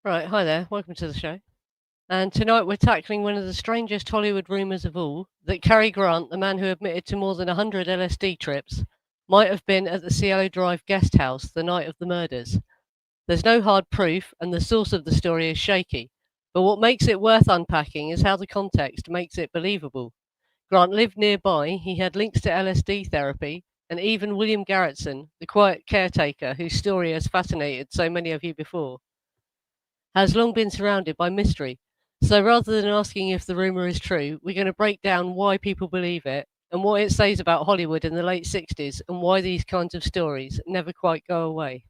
Right, hi there. Welcome to the show. And tonight we're tackling one of the strangest Hollywood rumours of all that Cary Grant, the man who admitted to more than 100 LSD trips, might have been at the Cielo Drive guesthouse the night of the murders. There's no hard proof, and the source of the story is shaky. But what makes it worth unpacking is how the context makes it believable. Grant lived nearby, he had links to LSD therapy, and even William Garretson, the quiet caretaker whose story has fascinated so many of you before, has long been surrounded by mystery. So rather than asking if the rumor is true, we're going to break down why people believe it and what it says about Hollywood in the late 60s and why these kinds of stories never quite go away.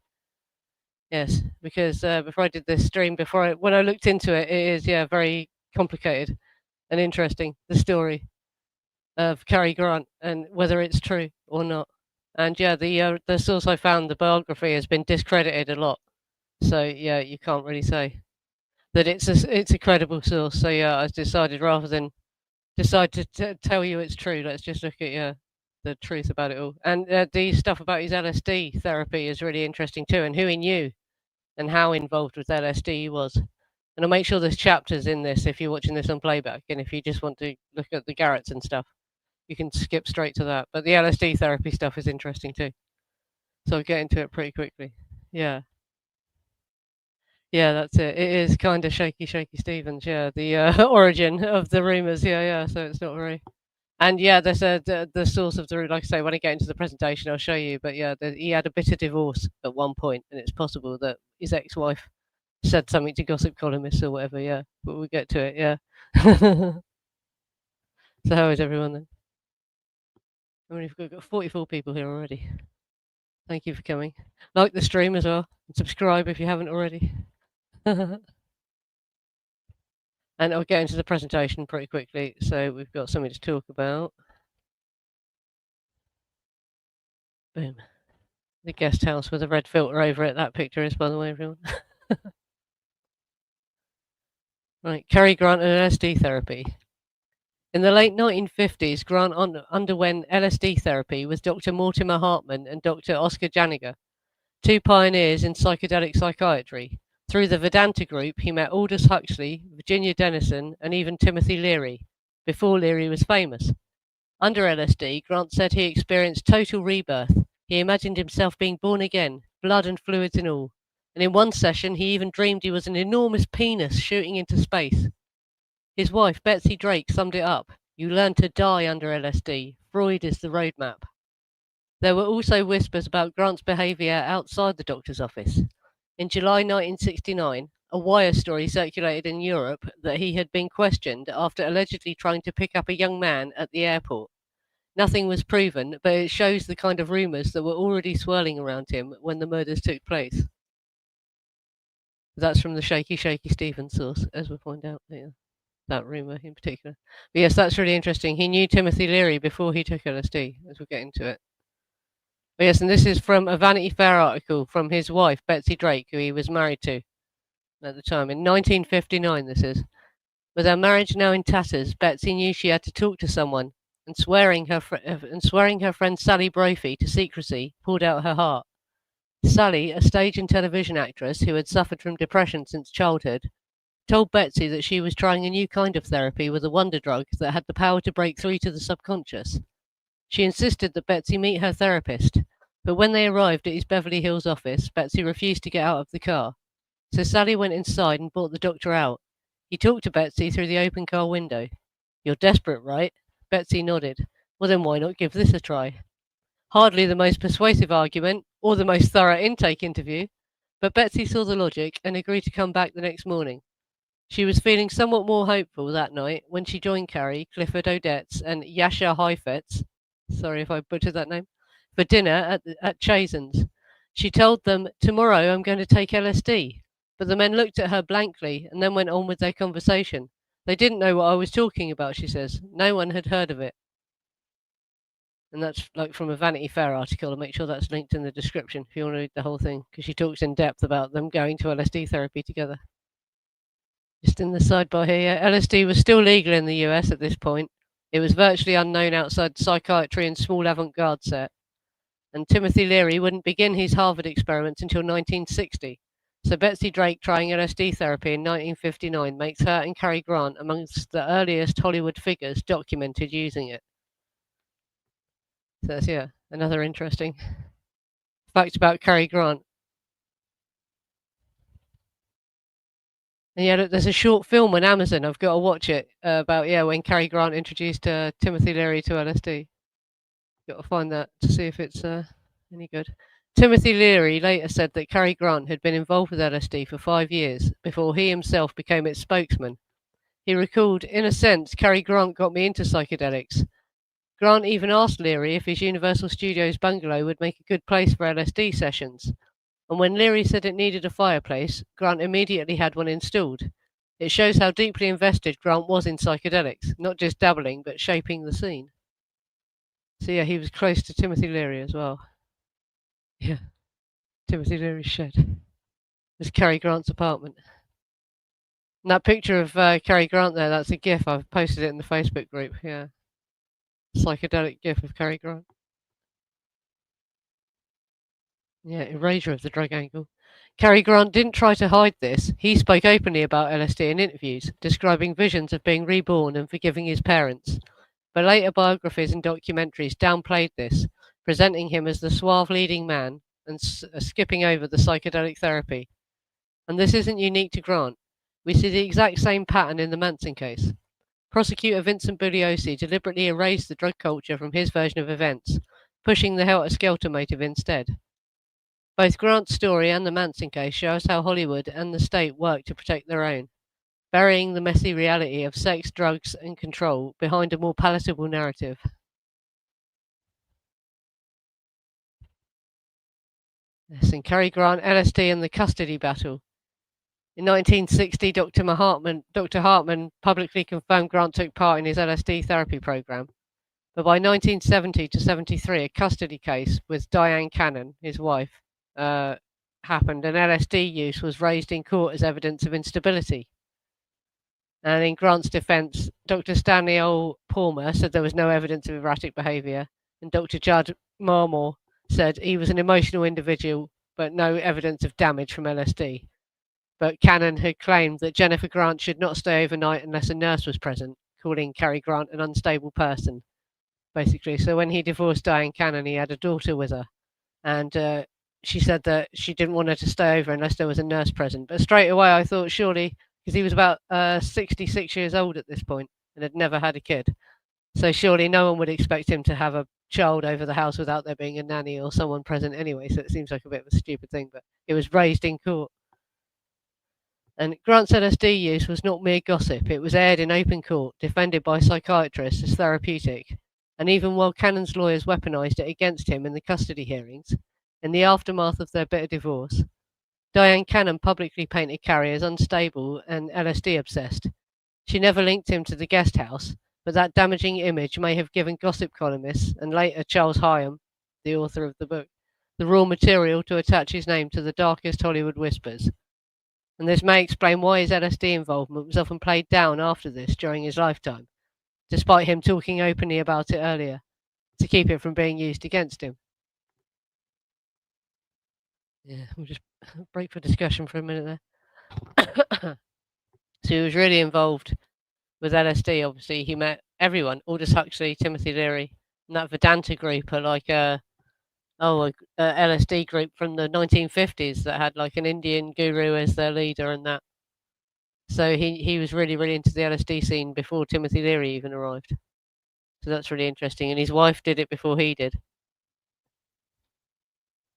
Yes, because before I did this stream, when I looked into it, it is, very complicated and interesting, the story of Cary Grant and whether it's true or not. And the source I found, the biography, has been discredited a lot. So yeah, you can't really say that it's a credible source. So yeah, I decided rather than decide to tell you it's true, let's just look at the truth about it all. And the stuff about his LSD therapy is really interesting too, and who he knew and how involved with LSD he was. And I'll make sure there's chapters in this if you're watching this on playback, and if you just want to look at the Garretts and stuff, you can skip straight to that. But the LSD therapy stuff is interesting too. So I'll get into it pretty quickly. Yeah. Yeah, that's it. It is kind of shaky Stevens. Yeah, the origin of the rumors. Yeah. So it's not very. And yeah, there's the source of the like I say, when I get into the presentation, I'll show you. But yeah, he had a bitter divorce at one point, and it's possible that his ex-wife said something to gossip columnists or whatever. Yeah, but we'll get to it. Yeah. So how is everyone then? I mean, we've got 44 people here already. Thank you for coming. Like the stream as well, and subscribe if you haven't already. And I'll get into the presentation pretty quickly, so we've got something to talk about. Boom. The guest house with a red filter over it. That picture is, by the way, everyone. Right, Cary Grant and LSD therapy. In the late 1950s, Grant underwent LSD therapy with Dr. Mortimer Hartman and Dr. Oscar Janiger, two pioneers in psychedelic psychiatry. Through the Vedanta group, he met Aldous Huxley, Virginia Dennison, and even Timothy Leary, before Leary was famous. Under LSD, Grant said he experienced total rebirth. He imagined himself being born again, blood and fluids and all. And in one session, he even dreamed he was an enormous penis shooting into space. His wife, Betsy Drake, summed it up. You learn to die under LSD. Freud is the roadmap. There were also whispers about Grant's behaviour outside the doctor's office. In July 1969, a wire story circulated in Europe that he had been questioned after allegedly trying to pick up a young man at the airport. Nothing was proven, but it shows the kind of rumours that were already swirling around him when the murders took place. That's from the shaky Stevens source, as we'll find out later. That rumour in particular. But yes, that's really interesting. He knew Timothy Leary before he took LSD, as we'll get into it. But yes, and this is from a Vanity Fair article from his wife, Betsy Drake, who he was married to at the time. In 1959, this is. With her marriage now in tatters, Betsy knew she had to talk to someone, and swearing her friend Sally Brophy to secrecy, poured out her heart. Sally, a stage and television actress who had suffered from depression since childhood, told Betsy that she was trying a new kind of therapy with a wonder drug that had the power to break through to the subconscious. She insisted that Betsy meet her therapist, but when they arrived at his Beverly Hills office, Betsy refused to get out of the car. So Sally went inside and brought the doctor out. He talked to Betsy through the open car window. You're desperate, right? Betsy nodded. Well, then why not give this a try? Hardly the most persuasive argument, or the most thorough intake interview, but Betsy saw the logic and agreed to come back the next morning. She was feeling somewhat more hopeful that night when she joined Cary, Clifford Odets, and Yasha Heifetz, sorry if I butchered that name, for dinner at Chasen's. She told them, tomorrow I'm going to take LSD. But the men looked at her blankly and then went on with their conversation. They didn't know what I was talking about, she says. No one had heard of it. And that's like from a Vanity Fair article. I'll make sure that's linked in the description if you want to read the whole thing, because she talks in depth about them going to LSD therapy together. Just in the sidebar here, LSD was still legal in the US at this point. It was virtually unknown outside psychiatry and small avant-garde set. And Timothy Leary wouldn't begin his Harvard experiments until 1960. So Betsy Drake trying LSD therapy in 1959 makes her and Cary Grant amongst the earliest Hollywood figures documented using it. So that's, yeah, another interesting fact about Cary Grant. And yeah, look, there's a short film on Amazon. I've got to watch it about when Cary Grant introduced Timothy Leary to LSD. Got to find that to see if it's any good. Timothy Leary later said that Cary Grant had been involved with LSD for 5 years before he himself became its spokesman. He recalled, "In a sense, Cary Grant got me into psychedelics. Grant even asked Leary if his Universal Studios bungalow would make a good place for LSD sessions. And when Leary said it needed a fireplace, Grant immediately had one installed. It shows how deeply invested Grant was in psychedelics, not just dabbling, but shaping the scene." So yeah, he was close to Timothy Leary as well. Yeah, Timothy Leary's shed. There's Cary Grant's apartment. And that picture of Cary Grant there, that's a GIF. I've posted it in the Facebook group. Yeah, psychedelic GIF of Cary Grant. Yeah, erasure of the drug angle. Cary Grant didn't try to hide this. He spoke openly about LSD in interviews, describing visions of being reborn and forgiving his parents. But later biographies and documentaries downplayed this, presenting him as the suave leading man and skipping over the psychedelic therapy. And this isn't unique to Grant. We see the exact same pattern in the Manson case. Prosecutor Vincent Bugliosi deliberately erased the drug culture from his version of events, pushing the helter-skelter motive instead. Both Grant's story and the Manson case show us how Hollywood and the state work to protect their own, burying the messy reality of sex, drugs, and control behind a more palatable narrative. Yes, and Cary Grant, LSD, and the custody battle. In 1960, Dr. Hartman publicly confirmed Grant took part in his LSD therapy program. But by 1970 to 73, a custody case with Dyan Cannon, his wife, happened, and LSD use was raised in court as evidence of instability. And in Grant's defense, Dr. Stanley O. Palmer said there was no evidence of erratic behavior, and Dr. Judd Marmor said he was an emotional individual, but no evidence of damage from LSD. But Cannon had claimed that Jennifer Grant should not stay overnight unless a nurse was present, calling Cary Grant an unstable person, basically. So when he divorced Dyan Cannon, he had a daughter with her, and she said that she didn't want her to stay over unless there was a nurse present. But straight away, I thought surely, because he was about 66 years old at this point and had never had a kid, so surely no one would expect him to have a child over the house without there being a nanny or someone present anyway. So it seems like a bit of a stupid thing, but it was raised in court. And Grant's LSD use was not mere gossip. It was aired in open court, defended by psychiatrists as therapeutic. And even while Cannon's lawyers weaponized it against him in the custody hearings, in the aftermath of their bitter divorce, Dyan Cannon publicly painted Cary as unstable and LSD obsessed. She never linked him to the guest house, but that damaging image may have given gossip columnists and later Charles Hyam, the author of the book, the raw material to attach his name to the darkest Hollywood whispers. And this may explain why his LSD involvement was often played down after this during his lifetime, despite him talking openly about it earlier, to keep it from being used against him. Yeah, we'll just break for discussion for a minute there. So he was really involved with LSD, obviously. He met everyone, Aldous Huxley, Timothy Leary, and that Vedanta group are like a LSD group from the 1950s that had like an Indian guru as their leader and that. So he was really, really into the LSD scene before Timothy Leary even arrived. So that's really interesting. And his wife did it before he did.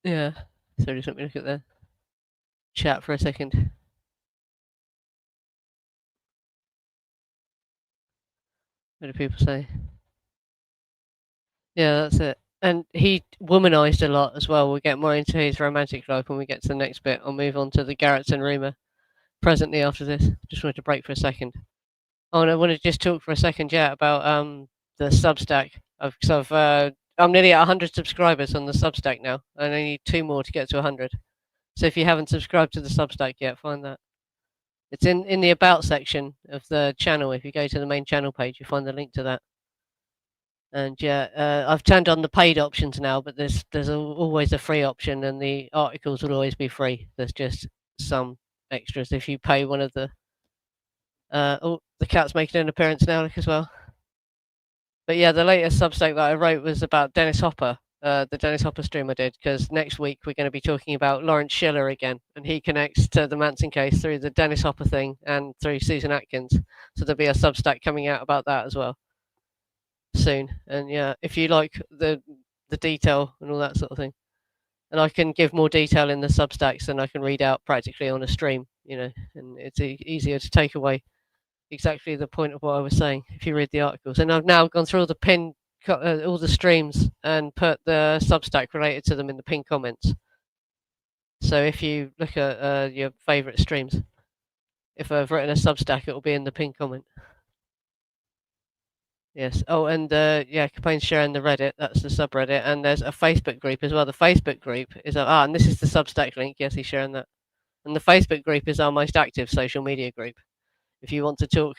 Yeah. So just let me look at the chat for a second. What do people say? Yeah, that's it. And he womanized a lot as well. We'll get more into his romantic life when we get to the next bit. I'll move on to the Garrettson rumour presently after this. Just wanted to break for a second. Oh, and I want to just talk for a second, about the Substack. I'm nearly at 100 subscribers on the Substack now, and I need 2 more to get to 100. So if you haven't subscribed to the Substack yet, find that. It's in the About section of the channel. If you go to the main channel page, you find the link to that. And I've turned on the paid options now, but there's always a free option, and the articles will always be free. There's just some extras if you pay one of the. Oh, the cat's making an appearance now as well. But yeah, the latest Substack that I wrote was about Dennis Hopper, the Dennis Hopper stream I did, because next week we're going to be talking about Lawrence Schiller again, and he connects to the Manson case through the Dennis Hopper thing and through Susan Atkins. So there'll be a Substack coming out about that as well soon. And yeah, if you like the detail and all that sort of thing, and I can give more detail in the Substacks than I can read out practically on a stream, and it's easier to take away exactly the point of what I was saying if you read the articles. And I've now gone through all all the streams and put the Substack related to them in the pinned comments. So if you look at your favourite streams, if I've written a Substack, it will be in the pinned comment. Yes. Oh, and yeah, Capane's sharing the Reddit. That's the subreddit, and there's a Facebook group as well. The Facebook group is and this is the Substack link. Yes, he's sharing that. And the Facebook group is our most active social media group. If you want to talk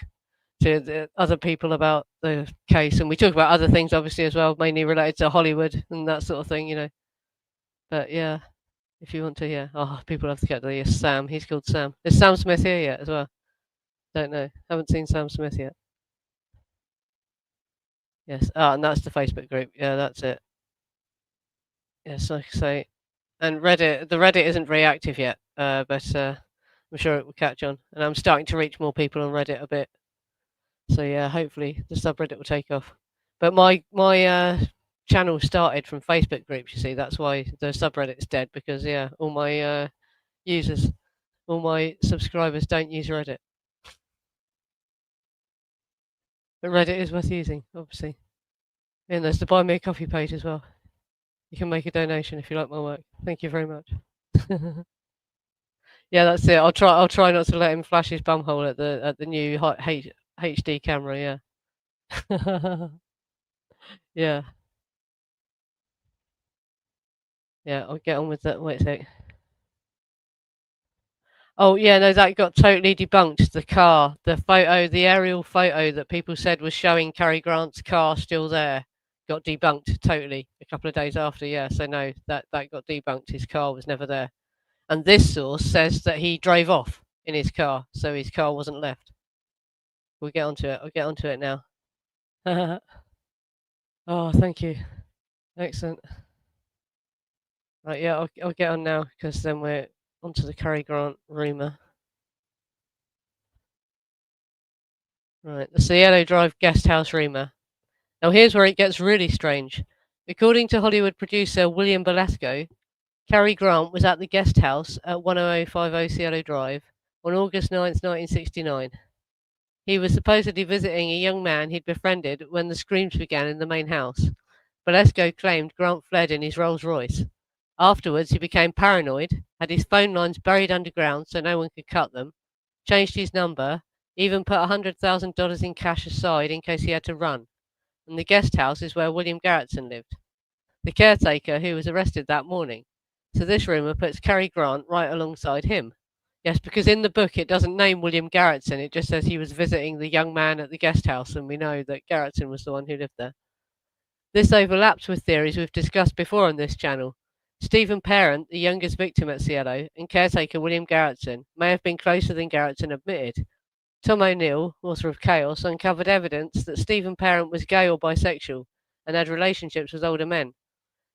to the other people about the case, and we talk about other things obviously as well, mainly related to Hollywood and that sort of thing. But yeah, if you want to, yeah. Oh, people have to get there. Yes, Sam. He's called Sam. Is Sam Smith here yet as well? Don't know. Haven't seen Sam Smith yet. Yes. And that's the Facebook group. Yeah, that's it. Yes, like I say. And Reddit, the Reddit isn't very active yet, but I'm sure it will catch on. And I'm starting to reach more people on Reddit a bit. So yeah, hopefully the subreddit will take off. But my channel started from Facebook groups. You see, that's why the subreddit's dead, because yeah, all my users, all my subscribers don't use Reddit. But Reddit is worth using, obviously. And there's the Buy Me a Coffee page as well. You can make a donation if you like my work. Thank you very much. Yeah, that's it. I'll try not to let him flash his bumhole at the new HD camera. Yeah. Yeah. Yeah, I'll get on with that. Wait a sec. Oh yeah, no, that got totally debunked. The car, the photo, the aerial photo that people said was showing Cary Grant's car still there, got debunked totally a couple of days after. Yeah, so no, that got debunked. His car was never there. And this source says that he drove off in his car, so his car wasn't left. We'll get onto it. I'll get onto it now. Oh, thank you. Excellent. Right, yeah, I'll get on now, because then we're onto the Cary Grant rumour. Right, the Cielo Drive guesthouse rumour. Now here's where it gets really strange. According to Hollywood producer William Belasco, Cary Grant was at the guest house at 10050 Cielo Drive on August 9th, 1969. He was supposedly visiting a young man he'd befriended when the screams began in the main house. Belasco claimed Grant fled in his Rolls Royce. Afterwards, he became paranoid, had his phone lines buried underground so no one could cut them, changed his number, even put $100,000 in cash aside in case he had to run. And the guest house is where William Garretson lived, the caretaker who was arrested that morning. So this rumour puts Cary Grant right alongside him. Yes, because in the book it doesn't name William Garretson, it just says he was visiting the young man at the guest house, and we know that Garretson was the one who lived there. This overlaps with theories we've discussed before on this channel. Stephen Parent, the youngest victim at Cielo, and caretaker William Garretson may have been closer than Garretson admitted. Tom O'Neill, author of Chaos, uncovered evidence that Stephen Parent was gay or bisexual and had relationships with older men.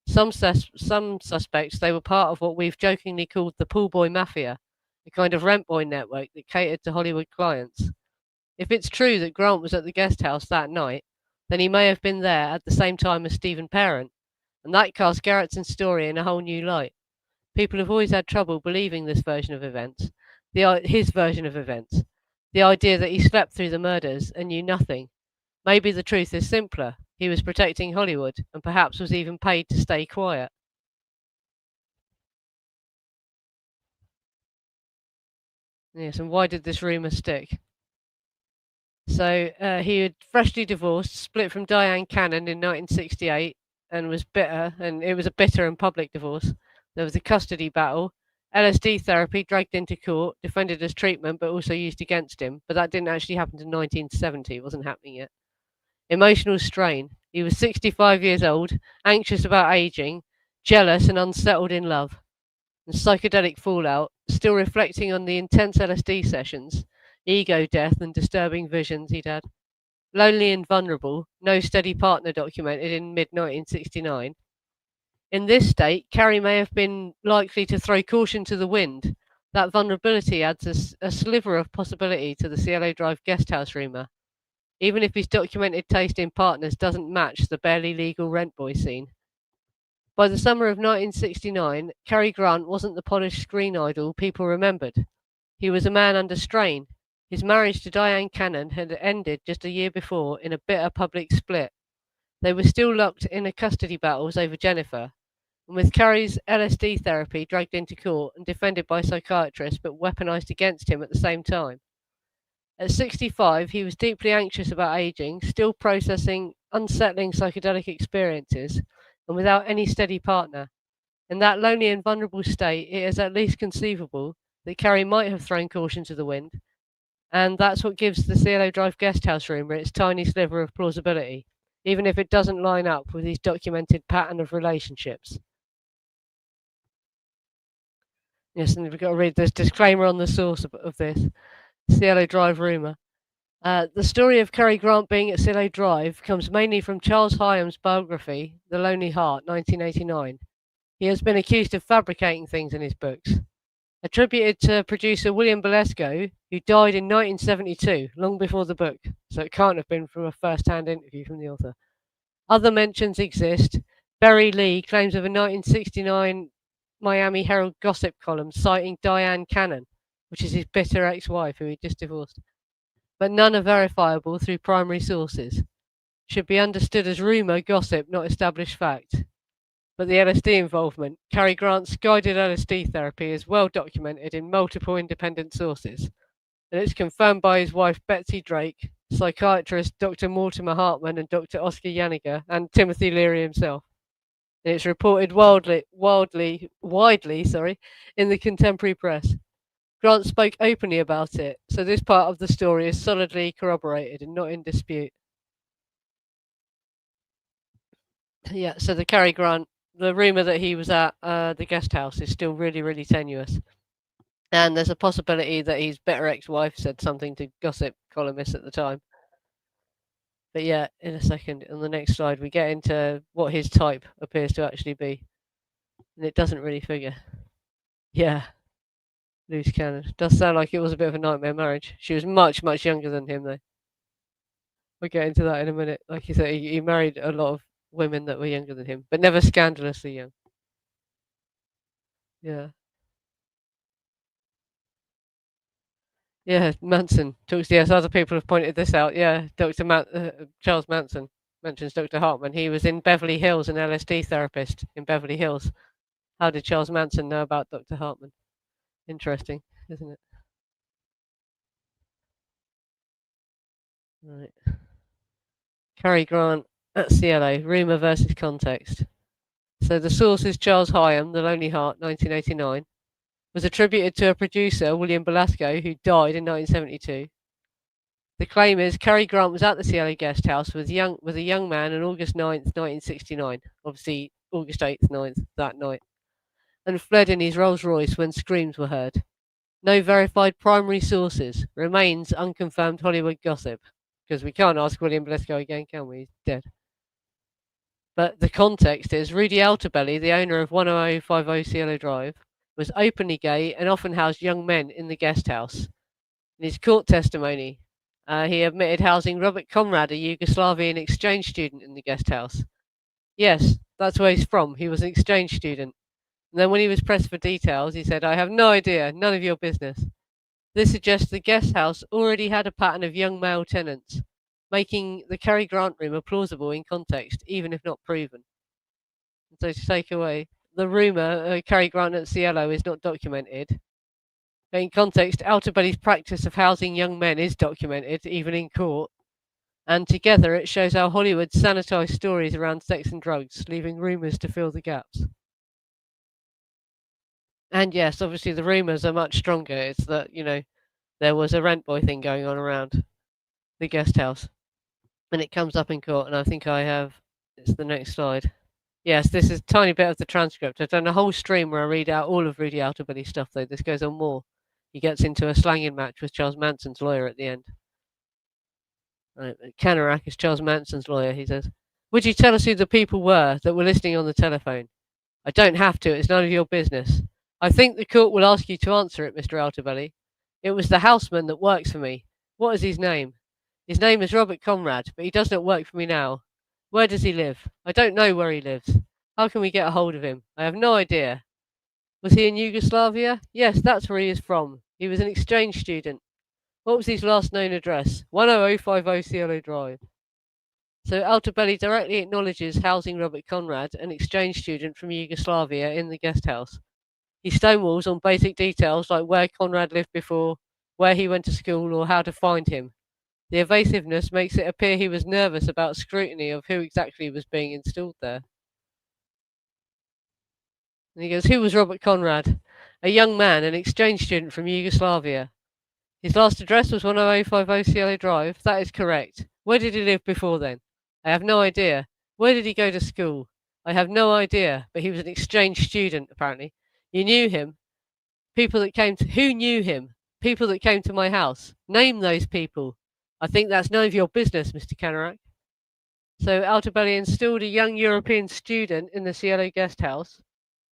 Some suspects they were part of what we've jokingly called the pool boy mafia, a kind of rent boy network that catered to Hollywood clients. If it's true that Grant was at the guest house that night, then he may have been there at the same time as Stephen Parent, and that casts Garretson's story in a whole new light. People have always had trouble believing this version of events, his version of events, the idea that he slept through the murders and knew nothing. Maybe the truth is simpler. He was protecting Hollywood and perhaps was even paid to stay quiet. Yes, and why did this rumour stick? So he had freshly divorced, split from Dyan Cannon in 1968, and was bitter, and it was a bitter and public divorce. There was a custody battle, LSD therapy dragged into court, defended as treatment, but also used against him. But that didn't actually happen until 1970. It wasn't happening yet. Emotional strain. He was 65 years old, anxious about aging, jealous and unsettled in love. And psychedelic fallout. still reflecting on the intense LSD sessions, ego death, and disturbing visions he'd had. Lonely and vulnerable, no steady partner documented in mid 1969. In this state, Cary may have been likely to throw caution to the wind. That vulnerability adds a sliver of possibility to the Cielo Drive guesthouse rumour, even if his documented taste in partners doesn't match the barely legal rent boy scene. By the summer of 1969, Cary Grant wasn't the polished screen idol people remembered. He was a man under strain. His marriage to Dyan Cannon had ended just a year before in a bitter public split. They were still locked in a custody battles over Jennifer, and with Cary's LSD therapy dragged into court and defended by psychiatrists but weaponized against him at the same time. At 65, he was deeply anxious about aging, still processing unsettling psychedelic experiences, and without any steady partner. In that lonely and vulnerable state, it is at least conceivable that Cary might have thrown caution to the wind, and that's what gives the Cielo Drive guesthouse rumour its tiny sliver of plausibility, even if it doesn't line up with his documented pattern of relationships. Yes, and we've got to read this disclaimer on the source of this Cielo Drive rumour. The story of Cary Grant being at Cielo Drive comes mainly from Charles Hyam's biography, The Lonely Heart, 1989. He has been accused of fabricating things in his books. Attributed to producer William Belasco, who died in 1972, long before the book, so it can't have been from a first-hand interview from the author. Other mentions exist. Berry Lee claims of a 1969 Miami Herald gossip column citing Dyan Cannon, which is his bitter ex-wife who he just divorced. But none are verifiable through primary sources. Should be understood as rumour, gossip, not established fact. But the LSD involvement, Cary Grant's guided LSD therapy, is well documented in multiple independent sources, and it's confirmed by his wife Betsy Drake, psychiatrist Dr. Mortimer Hartman and Dr. Oscar Yanniger, and Timothy Leary himself. And it's reported widely, in the contemporary press. Grant spoke openly about it, so this part of the story is solidly corroborated and not in dispute. Yeah, so the Cary Grant, the rumour that he was at the guest house is still really, really tenuous. And there's a possibility that his better ex-wife said something to gossip columnists at the time. But yeah, in a second, on the next slide, we get into what his type appears to actually be. And it doesn't really figure. Yeah, loose cannon. Does sound like it was a bit of a nightmare marriage. She was much, much younger than him, though. We'll get into that in a minute. Like you said, he married a lot of women that were younger than him, but never scandalously young. Yeah. Yeah, Manson talks. Yes, other people have pointed this out. Yeah, Charles Manson mentions Dr. Hartman. He was in Beverly Hills, an LSD therapist in Beverly Hills. How did Charles Manson know about Dr. Hartman? Interesting, isn't it? Right. Cary Grant at Cielo, rumour versus context. So the source is Charles Hyam, The Lonely Heart, 1989. Was attributed to a producer, William Belasco, who died in 1972. The claim is Cary Grant was at the Cielo guest house with a young man on August 9th, 1969, obviously August 8th, 9th, that night, and fled in his Rolls Royce when screams were heard. No verified primary sources. Remains unconfirmed Hollywood gossip. Because we can't ask William Belasco again, can we? He's dead. But the context is Rudi Altobelli, the owner of 10050 Cielo Drive, was openly gay and often housed young men in the guest house. In his court testimony, he admitted housing Robert Conrad, a Yugoslavian exchange student, in the guest house. Yes, that's where he's from. He was an exchange student. And then when he was pressed for details, he said, I have no idea, none of your business. This suggests the guest house already had a pattern of young male tenants, making the Cary Grant rumour plausible in context, even if not proven. And so to take away, the rumour Cary Grant at Cielo is not documented. In context, Altobelli's practice of housing young men is documented, even in court. And together it shows how Hollywood sanitised stories around sex and drugs, leaving rumours to fill the gaps. And yes, obviously the rumours are much stronger. It's that, there was a rent boy thing going on around the guest house. And it comes up in court, and I think it's the next slide. Yes, this is a tiny bit of the transcript. I've done a whole stream where I read out all of Rudi Altobelli's stuff, though. This goes on more. He gets into a slanging match with Charles Manson's lawyer at the end. Canarak is Charles Manson's lawyer. He says, "Would you tell us who the people were that were listening on the telephone?" "I don't have to. It's none of your business." "I think the court will ask you to answer it, Mr. Altobelli." "It was the houseman that works for me." "What is his name?" "His name is Robert Conrad, but he does not work for me now." "Where does he live?" "I don't know where he lives." "How can we get a hold of him?" "I have no idea." "Was he in Yugoslavia?" "Yes, that's where he is from. He was an exchange student." "What was his last known address?" 10050 Cielo Drive. So Altobelli directly acknowledges housing Robert Conrad, an exchange student from Yugoslavia, in the guest house. He stonewalls on basic details like where Conrad lived before, where he went to school, or how to find him. The evasiveness makes it appear he was nervous about scrutiny of who exactly was being installed there. And he goes, "Who was Robert Conrad?" "A young man, an exchange student from Yugoslavia." "His last address was 10050 Cielo Drive." "That is correct." "Where did he live before then?" "I have no idea." "Where did he go to school?" "I have no idea, but he was an exchange student, apparently." "You knew him?" "People that came to who knew him?" "People that came to my house." "Name those people." "I think that's none of your business, Mr. Canarak." So Altobelli installed a young European student in the Cielo guest house.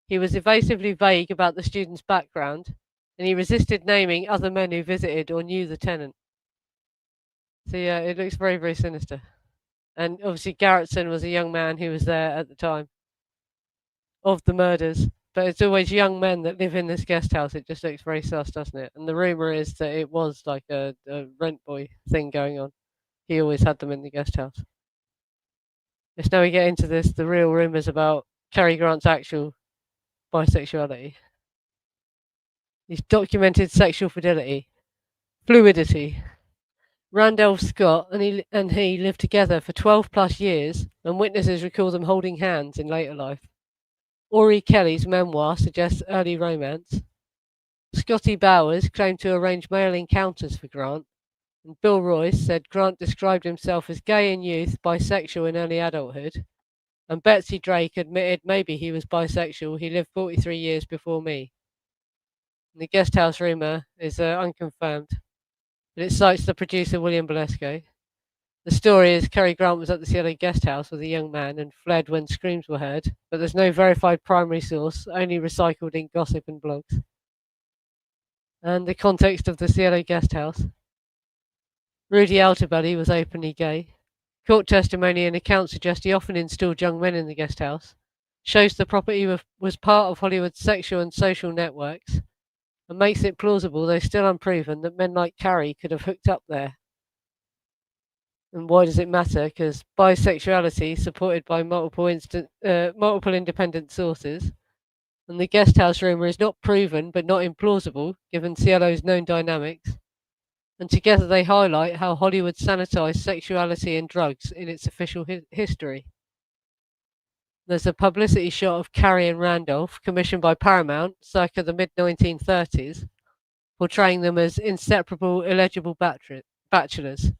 He was evasively vague about the student's background, and he resisted naming other men who visited or knew the tenant. So yeah, it looks very, very sinister. And obviously Garrettson was a young man who was there at the time of the murders. But it's always young men that live in this guest house. It just looks very sus, doesn't it? And the rumor is that it was like a rent boy thing going on. He always had them in the guest house. Yes, now we get into the real rumors about Cary Grant's actual bisexuality. He's documented sexual fluidity. Randolph Scott and he lived together for 12 plus years, and witnesses recall them holding hands in later life. Ori Kelly's memoir suggests early romance. Scotty Bowers claimed to arrange male encounters for Grant, and Bill Royce said Grant described himself as gay in youth, bisexual in early adulthood, and Betsy Drake admitted maybe he was bisexual. "He lived 43 years before me." And the guest house rumor is unconfirmed, but it cites the producer William Bolesco. The story is Cary Grant was at the Cielo guest house with a young man and fled when screams were heard, but there's no verified primary source, only recycled in gossip and blogs. And the context of the Cielo guest house. Rudi Altobelli was openly gay. Court testimony and accounts suggest he often installed young men in the guest house. Shows the property was part of Hollywood's sexual and social networks, and makes it plausible, though still unproven, that men like Cary could have hooked up there. And why does it matter? Because bisexuality, supported by multiple independent sources, and the guest house rumor is not proven but not implausible, given Cielo's known dynamics. And together they highlight how Hollywood sanitized sexuality and drugs in its official history. There's a publicity shot of Cary and Randolph, commissioned by Paramount circa the mid 1930s, portraying them as inseparable, illegible bachelors.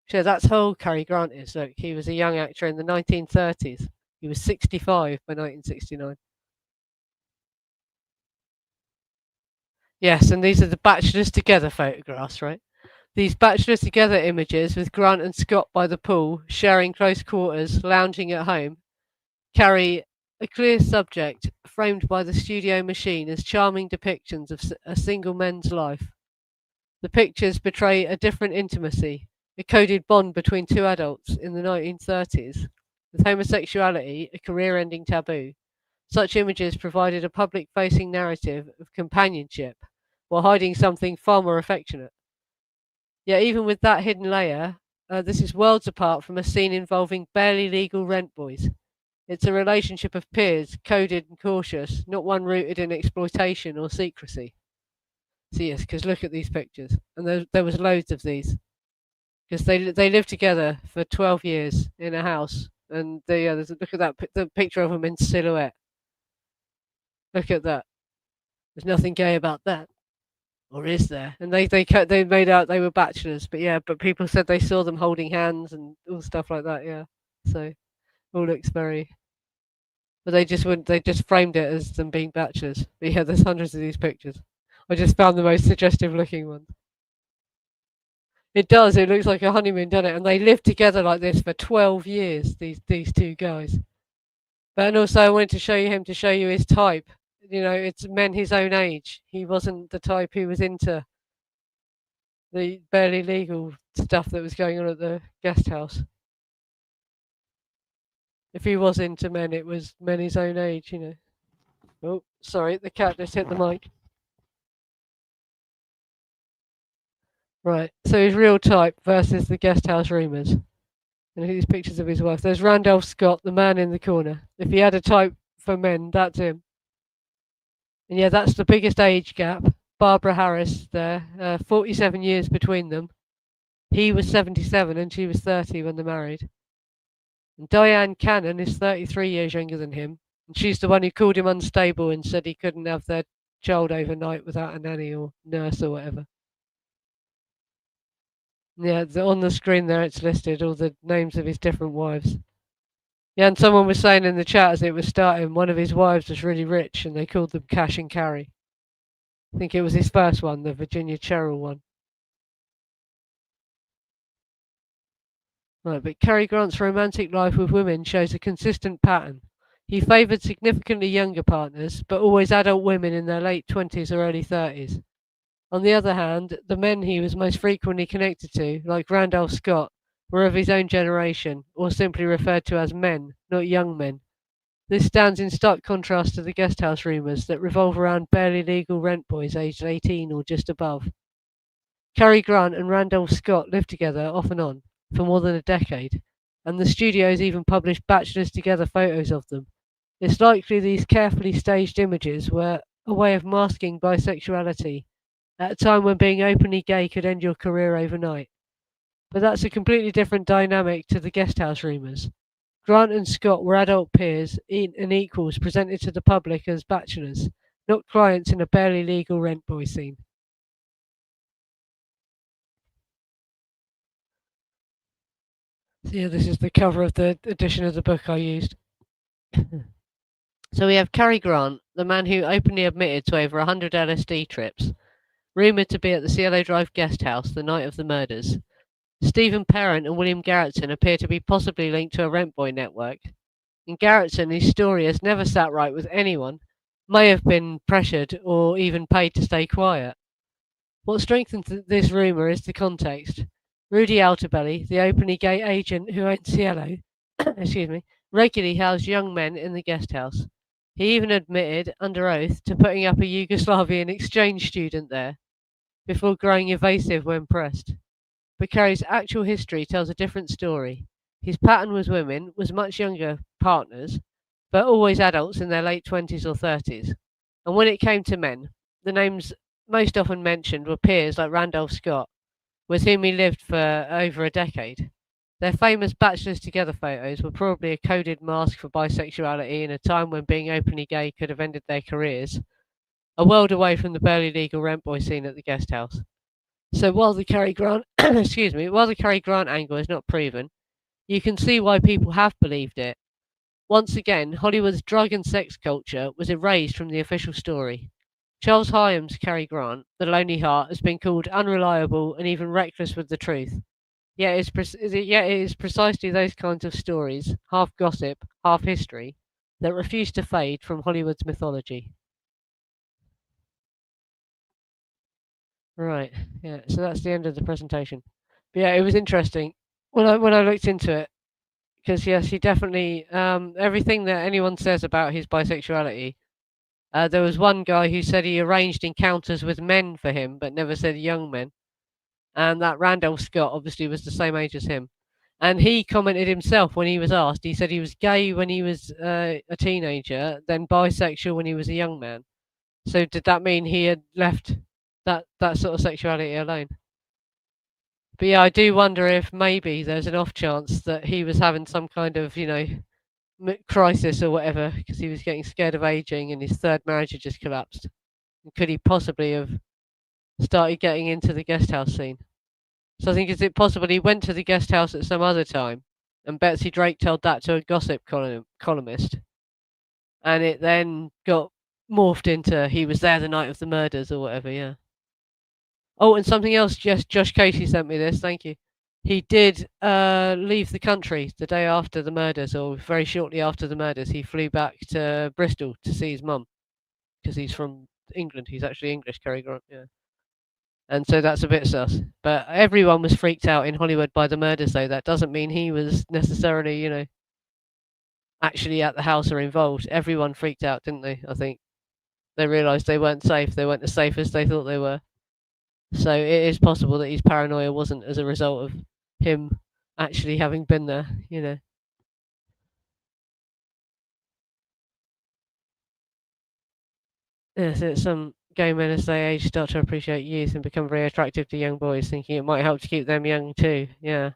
So that's how old Cary Grant is. Look, he was a young actor in the 1930s. He was 65 by 1969. Yes, and these are the bachelors together photographs, right? These bachelors together images with Grant and Scott by the pool, sharing close quarters, lounging at home, carry a clear subject framed by the studio machine as charming depictions of a single man's life. The pictures portray a different intimacy, a coded bond between two adults in the 1930s, with homosexuality a career ending taboo. Such images provided a public facing narrative of companionship while hiding something far more affectionate. Yet, even with that hidden layer, this is worlds apart from a scene involving barely legal rent boys. It's a relationship of peers, coded and cautious, not one rooted in exploitation or secrecy. So yes, because look at these pictures, and there was loads of these, because they lived together for 12 years in a house, and look at that the picture of them in silhouette. Look at that. There's nothing gay about that, or is there? And they made out they were bachelors, but yeah, but people said they saw them holding hands and all stuff like that. Yeah, so all looks very But they just wouldn't. They just framed it as them being bachelors. But yeah, there's hundreds of these pictures. I just found the most suggestive looking one. It does. It looks like a honeymoon, doesn't it? And they lived together like this for 12 years. These two guys. But and also, I wanted to show you him to show you his type. You know, it's men his own age. He wasn't the type who was into the barely legal stuff that was going on at the guest house. If he was into men, it was men his own age. You know. Oh, sorry, the cat just hit the mic. Right. So his real type versus the guest house rumours. And these pictures of his wife. There's Randolph Scott, the man in the corner. If he had a type for men, that's him. And yeah, that's the biggest age gap. Barbara Harris there, 47 years between them. He was 77 and she was 30 when they married. And Dyan Cannon is 33 years younger than him. And she's the one who called him unstable and said he couldn't have their child overnight without a nanny or nurse or whatever. Yeah, on the screen there it's listed all the names of his different wives. Yeah, and someone was saying in the chat as it was starting, one of his wives was really rich and they called them Cash and Carry. I think it was his first one, the Virginia Cheryl one. Right, but Cary Grant's romantic life with women shows a consistent pattern. He favoured significantly younger partners, but always adult women in their late 20s or early 30s. On the other hand, the men he was most frequently connected to, like Randolph Scott, were of his own generation, or simply referred to as men, not young men. This stands in stark contrast to the guest house rumours that revolve around barely legal rent boys aged 18 or just above. Cary Grant and Randolph Scott lived together off and on for more than a decade, and the studios even published bachelors together photos of them. It's likely these carefully staged images were a way of masking bisexuality at a time when being openly gay could end your career overnight. But that's a completely different dynamic to the guest house rumours. Grant and Scott were adult peers and equals presented to the public as bachelors, not clients in a barely legal rent boy scene. So yeah, this is the cover of the edition of the book I used. So we have Cary Grant, the man who openly admitted to over 100 LSD trips, rumoured to be at the Cielo Drive guest house the night of the murders. Stephen Parent and William Garrettson appear to be possibly linked to a rent boy network. And Garrettson, whose story has never sat right with anyone, may have been pressured or even paid to stay quiet. What strengthens this rumour is the context. Rudi Altobelli, the openly gay agent who owned Cielo, excuse me, regularly housed young men in the guest house. He even admitted, under oath, to putting up a Yugoslavian exchange student there, before growing evasive when pressed. But Cary's actual history tells a different story. His pattern with women was much younger partners, but always adults in their late 20s or 30s. And when it came to men, the names most often mentioned were peers like Randolph Scott, with whom he lived for over a decade. Their famous bachelors together photos were probably a coded mask for bisexuality in a time when being openly gay could have ended their careers, a world away from the barely legal rent boy scene at the guest house. So while the Cary Grant, while the Cary Grant angle is not proven, you can see why people have believed it. Once again, Hollywood's drug and sex culture was erased from the official story. Charles Hyam's Cary Grant, the Lonely Heart, has been called unreliable and even reckless with the truth. Yet it is precisely those kinds of stories, half gossip, half history, that refuse to fade from Hollywood's mythology. Right, yeah, so that's the end of the presentation. But yeah, it was interesting when I looked into it, because yes, he definitely everything that anyone says about his bisexuality. There was one guy who said he arranged encounters with men for him, but never said young men. And that Randolph Scott obviously was the same age as him. And he commented himself when he was asked. He said he was gay when he was a teenager, then bisexual when he was a young man. So did that mean he had left that sort of sexuality alone? But yeah, I do wonder if maybe there's an off chance that he was having some kind of, crisis or whatever because he was getting scared of aging and his third marriage had just collapsed. And could he possibly have started getting into the guest house scene? So I think, is it possible he went to the guest house at some other time and Betsy Drake told that to a gossip columnist? and it then got morphed into he was there the night of the murders or whatever. Yeah. Oh, and something else. Just Josh Casey sent me this. Thank you. He did leave the country the day after the murders, or very shortly after the murders. He flew back to Bristol to see his mum because he's from England. He's actually English, Cary Grant. Yeah. And so that's a bit sus. But everyone was freaked out in Hollywood by the murders, though. That doesn't mean he was necessarily, actually at the house or involved. Everyone freaked out, didn't they? I think they realised they weren't safe. They weren't as safe as they thought they were. So it is possible that his paranoia wasn't as a result of him actually having been there. Yes, it's some gay men as they age start to appreciate youth and become very attractive to young boys, thinking it might help to keep them young too. Yeah.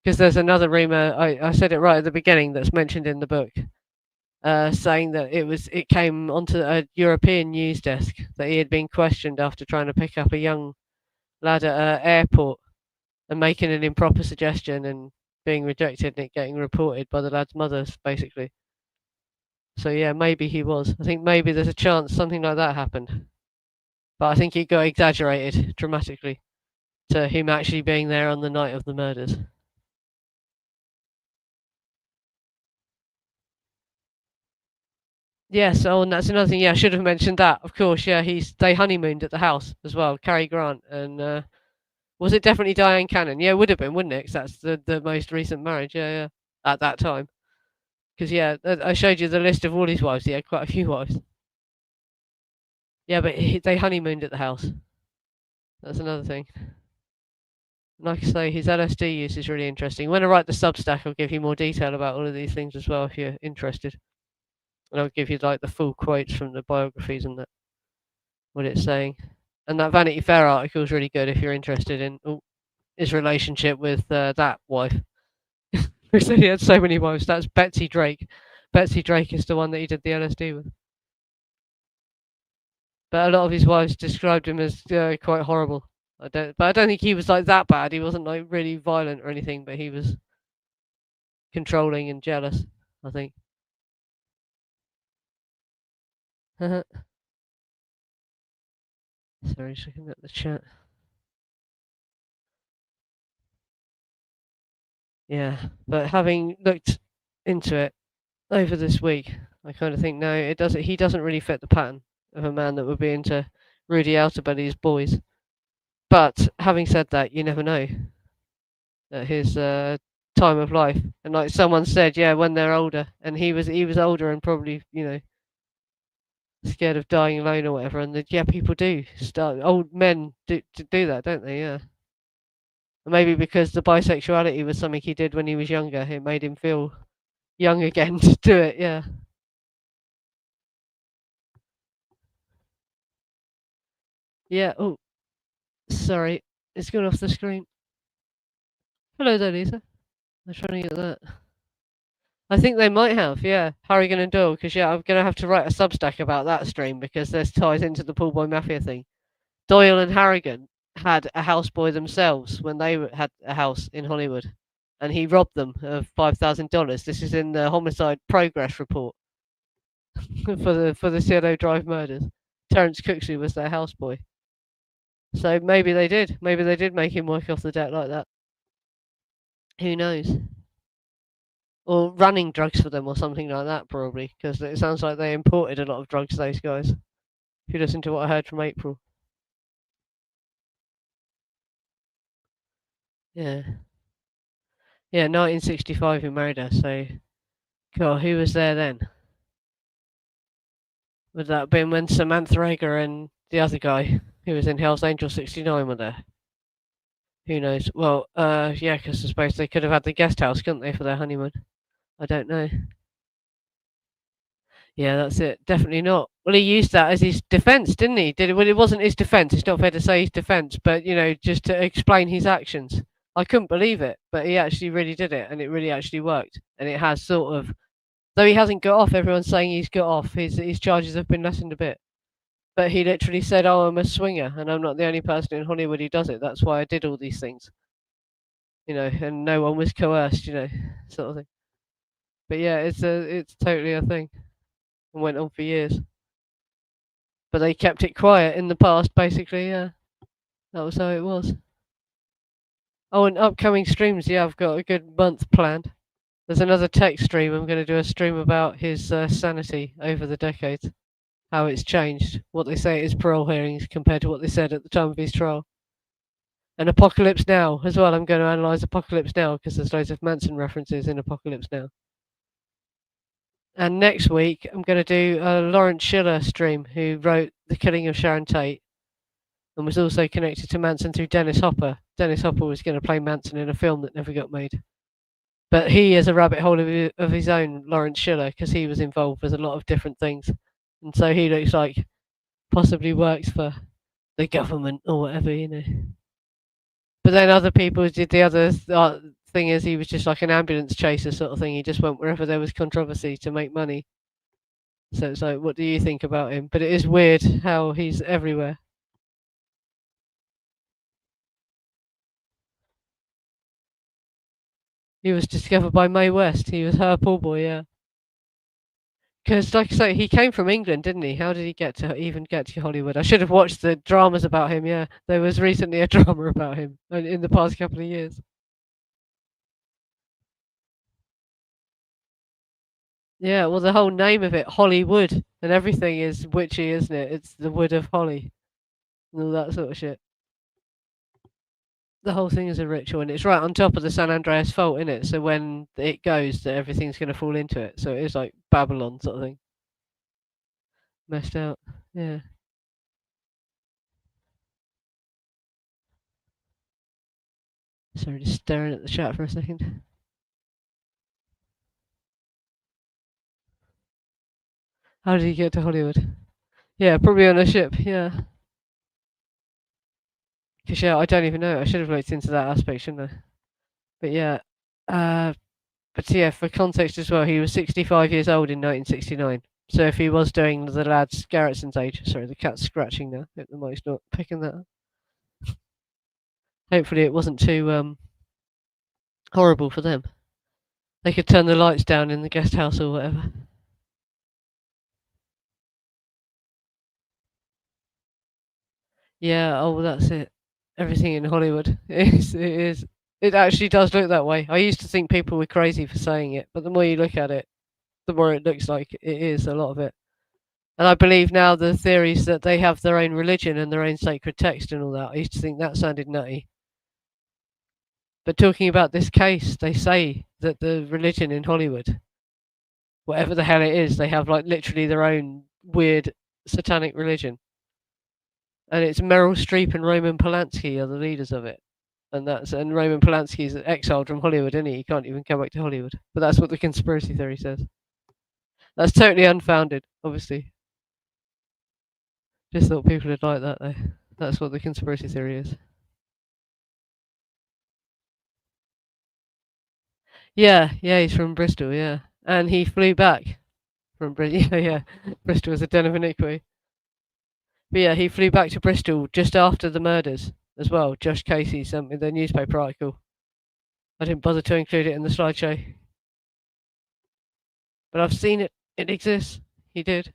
Because there's another rumor, I said it right at the beginning, that's mentioned in the book, saying that it came onto a European news desk that he had been questioned after trying to pick up a young lad at an airport and making an improper suggestion and being rejected and it getting reported by the lad's mothers, basically. So yeah, maybe he was. I think maybe there's a chance something like that happened, but I think it got exaggerated dramatically to him actually being there on the night of the murders. Yes, oh, and that's another thing. Yeah, I should have mentioned that. Of course, yeah, they honeymooned at the house as well. Cary Grant and was it definitely Dyan Cannon? Yeah, it would have been, wouldn't it? 'Cause that's the most recent marriage. Yeah, yeah, at that time. Because yeah, I showed you the list of all his wives. He had quite a few wives. Yeah, but they honeymooned at the house. That's another thing. Like I say, his LSD use is really interesting. When I write the Substack, I'll give you more detail about all of these things as well if you're interested. And I'll give you like the full quotes from the biographies and that, what it's saying. And that Vanity Fair article is really good if you're interested in his relationship with that wife. Who said he had so many wives? That's Betsy Drake. Betsy Drake is the one that he did the LSD with. But a lot of his wives described him as quite horrible. But I don't think he was like that bad. He wasn't like really violent or anything, but he was controlling and jealous, I think. Sorry, just looking at the chat. Yeah, but having looked into it over this week, I kind of think no, it doesn't. He doesn't really fit the pattern of a man that would be into Rudi Altobelli's boys. But having said that, you never know at his time of life. And like someone said, yeah, when they're older, and he was older and probably scared of dying alone or whatever. And yeah, people do start old men do that, don't they? Yeah. Maybe because the bisexuality was something he did when he was younger, it made him feel young again to do it. Yeah. Yeah. Oh, sorry, it's gone off the screen. Hello there, Lisa. I'm trying to get that. I think they might have, yeah, Harrigan and Doyle, because yeah, I'm gonna have to write a Substack about that stream because this ties into the pool boy mafia thing. Doyle and Harrigan had a houseboy themselves when they had a house in Hollywood, and he robbed them of $5,000. This is in the homicide progress report for the Cielo Drive murders. Terence Cooksey was their houseboy, so maybe they did. Maybe they did make him work off the debt like that. Who knows? Or running drugs for them or something like that, probably, because it sounds like they imported a lot of drugs, those guys. If you listen to what I heard from April. Yeah. Yeah, 1965 he married her, so. God, who was there then? Would that have been when Samantha Egger and the other guy, who was in Hell's Angel 69, were there? Who knows? Well, yeah, because I suppose they could have had the guest house, couldn't they, for their honeymoon? I don't know. Yeah, that's it. Definitely not. Well, he used that as his defence, didn't he? Did it? Well, it wasn't his defence. It's not fair to say his defence, but just to explain his actions. I couldn't believe it, but he actually really did it, and it really actually worked. And it has sort of, though he hasn't got off. Everyone's saying he's got off. His charges have been lessened a bit, but he literally said, "Oh, I'm a swinger, and I'm not the only person in Hollywood who does it. That's why I did all these things." And no one was coerced, sort of thing. But yeah, it's totally a thing. and went on for years. But they kept it quiet in the past, basically. Yeah, that was how it was. Oh, and upcoming streams. Yeah, I've got a good month planned. There's another tech stream. I'm going to do a stream about his sanity over the decades, how it's changed, what they say at his parole hearings compared to what they said at the time of his trial. And Apocalypse Now as well. I'm going to analyse Apocalypse Now because there's loads of Manson references in Apocalypse Now. And next week, I'm going to do a Lawrence Schiller stream, who wrote The Killing of Sharon Tate and was also connected to Manson through Dennis Hopper. Dennis Hopper was going to play Manson in a film that never got made. But he has a rabbit hole of his own, Lawrence Schiller, because he was involved with a lot of different things. And so he looks like possibly works for the government or whatever, you know. But then other people did the other thing is he was just like an ambulance chaser sort of thing. He just went wherever there was controversy to make money. So it's like, what do you think about him? But it is weird how he's everywhere. He was discovered by Mae West. He was her pool boy, yeah. Because, like I say, he came from England, didn't he? How did he even get to Hollywood? I should have watched the dramas about him. Yeah, there was recently a drama about him in the past couple of years. Yeah, well, the whole name of it, Hollywood, and everything is witchy, isn't it? It's the wood of holly and all that sort of shit. The whole thing is a ritual, and it's right on top of the San Andreas fault, isn't it? So when it goes, that everything's going to fall into it. So it is like Babylon sort of thing, messed out. Yeah. Sorry, just staring at the chat for a second. How did he get to Hollywood? Yeah, probably on a ship. Yeah. Because yeah, I don't even know. I should have looked into that aspect, shouldn't I? But yeah. Uh, but yeah, for context as well, he was 65 years old in 1969. So if he was doing the lad's Garrett's age, sorry, the cat's scratching now. Hope the mic's not picking that up. Hopefully it wasn't too horrible for them. They could turn the lights down in the guest house or whatever. Yeah, oh, well, that's it. Everything in Hollywood is. It actually does look that way. I used to think people were crazy for saying it, but the more you look at it, the more it looks like it is a lot of it. And I believe now the theories that they have their own religion and their own sacred text and all that. I used to think that sounded nutty. But talking about this case, they say that the religion in Hollywood, whatever the hell it is, they have like literally their own weird satanic religion. And it's Meryl Streep and Roman Polanski are the leaders of it. And Roman Polanski's exiled from Hollywood, isn't he? He can't even come back to Hollywood. But that's what the conspiracy theory says. That's totally unfounded, obviously. Just thought people would like that though. That's what the conspiracy theory is. Yeah, yeah, he's from Bristol, yeah. And he flew back from Bristol. Yeah, yeah. Bristol was a den of iniquity. But yeah, he flew back to Bristol just after the murders as well. Josh Casey sent me the newspaper article. I didn't bother to include it in the slideshow. But I've seen it. It exists. He did.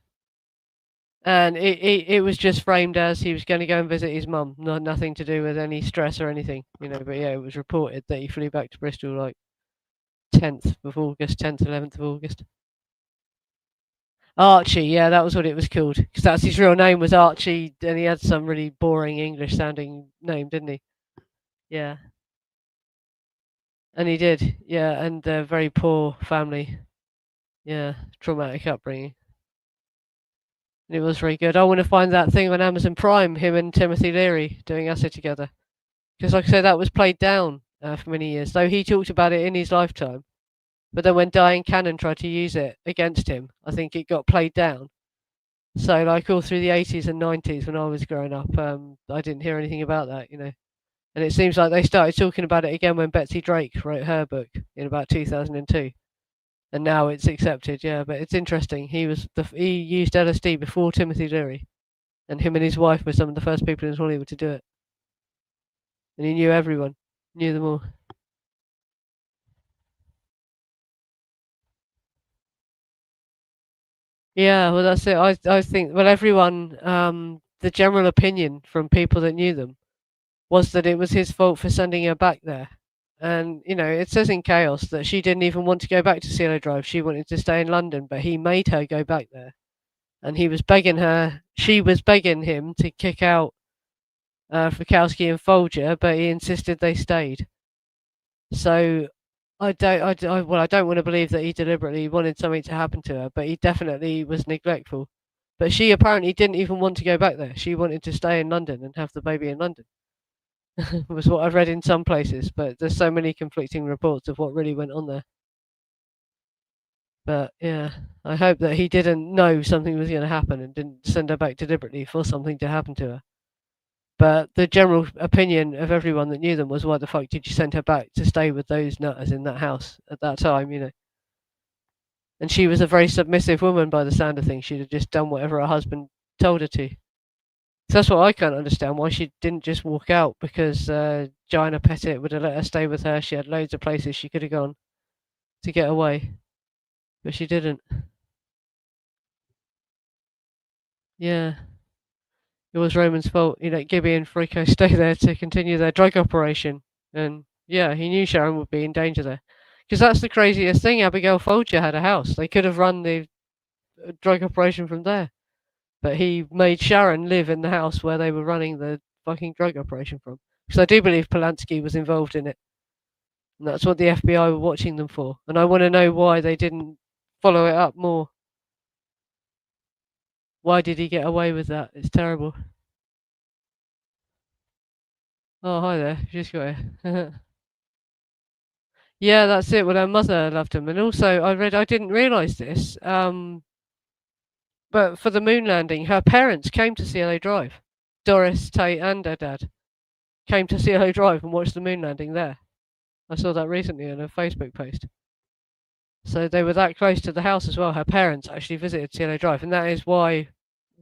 And it was just framed as he was going to go and visit his mum. Nothing to do with any stress or anything, you know. But yeah, it was reported that he flew back to Bristol like 10th of August, 10th, 11th of August. Archie, yeah, that was what it was called. Because that's his real name was Archie, and he had some really boring English sounding name, didn't he? Yeah. And he did, yeah, and a very poor family. Yeah, traumatic upbringing. And it was very good. I want to find that thing on Amazon Prime, him and Timothy Leary doing acid together. Because, like I said, that was played down for many years. Though he talked about it in his lifetime. But then when Dyan Cannon tried to use it against him, I think it got played down. So, like all through the 80s and 90s when I was growing up, I didn't hear anything about that, you know. And it seems like they started talking about it again when Betsy Drake wrote her book in about 2002. And now it's accepted, yeah. But it's interesting. He used LSD before Timothy Leary, and him and his wife were some of the first people in Hollywood to do it. And he knew everyone, knew them all. Yeah, well, that's it. I think, well, everyone, the general opinion from people that knew them was that it was his fault for sending her back there. And, it says in Chaos that she didn't even want to go back to Cielo Drive. She wanted to stay in London, but he made her go back there. And she was begging him to kick out Frykowski and Folger, but he insisted they stayed. So I don't want to believe that he deliberately wanted something to happen to her, but he definitely was neglectful. But she apparently didn't even want to go back there. She wanted to stay in London and have the baby in London. Was what I've read in some places, but there's so many conflicting reports of what really went on there. But yeah, I hope that he didn't know something was going to happen and didn't send her back deliberately for something to happen to her. But the general opinion of everyone that knew them was, why the fuck did you send her back to stay with those nutters in that house at that time? And she was a very submissive woman by the sound of things. She'd have just done whatever her husband told her to. So that's what I can't understand, why she didn't just walk out, because Gina Pettit would have let her stay with her. She had loads of places she could have gone to get away, but she didn't. Yeah, it was Roman's fault. Gibby and Frico stay there to continue their drug operation. And yeah, he knew Sharon would be in danger there. Because that's the craziest thing. Abigail Folger had a house. They could have run the drug operation from there. But he made Sharon live in the house where they were running the fucking drug operation from. Because I do believe Polanski was involved in it. And that's what the FBI were watching them for. And I want to know why they didn't follow it up more. Why did he get away with that? It's terrible. Oh, hi there. Just got here. Yeah, that's it. Well, her mother loved him. And also, I didn't realise this, but for the moon landing, her parents came to Cielo Drive. Doris, Tate, and her dad came to Cielo Drive and watched the moon landing there. I saw that recently on a Facebook post. So they were that close to the house as well. Her parents actually visited Cielo Drive, and that is why,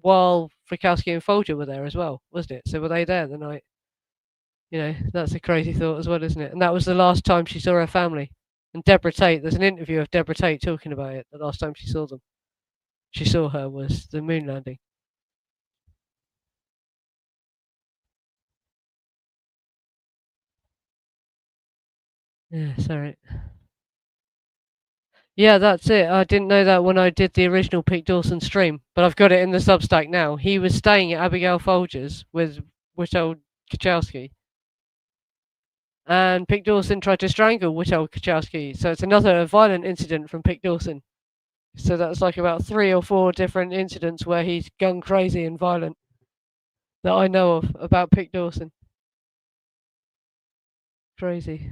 while Frykowski and Folger were there as well, wasn't it? So were they there the night? That's a crazy thought as well, isn't it? And that was the last time she saw her family. And Deborah Tate, there's an interview of Deborah Tate talking about it. The last time she saw them, she saw her was the moon landing. Yeah, sorry. Yeah, that's it. I didn't know that when I did the original Pete Dawson stream, but I've got it in the Substack now. He was staying at Abigail Folger's with Witold Kachowski, and Pete Dawson tried to strangle Witold Kachowski. So it's another violent incident from Pete Dawson. So that's like about 3 or 4 different incidents where he's gone crazy and violent that I know of about Pete Dawson. Crazy.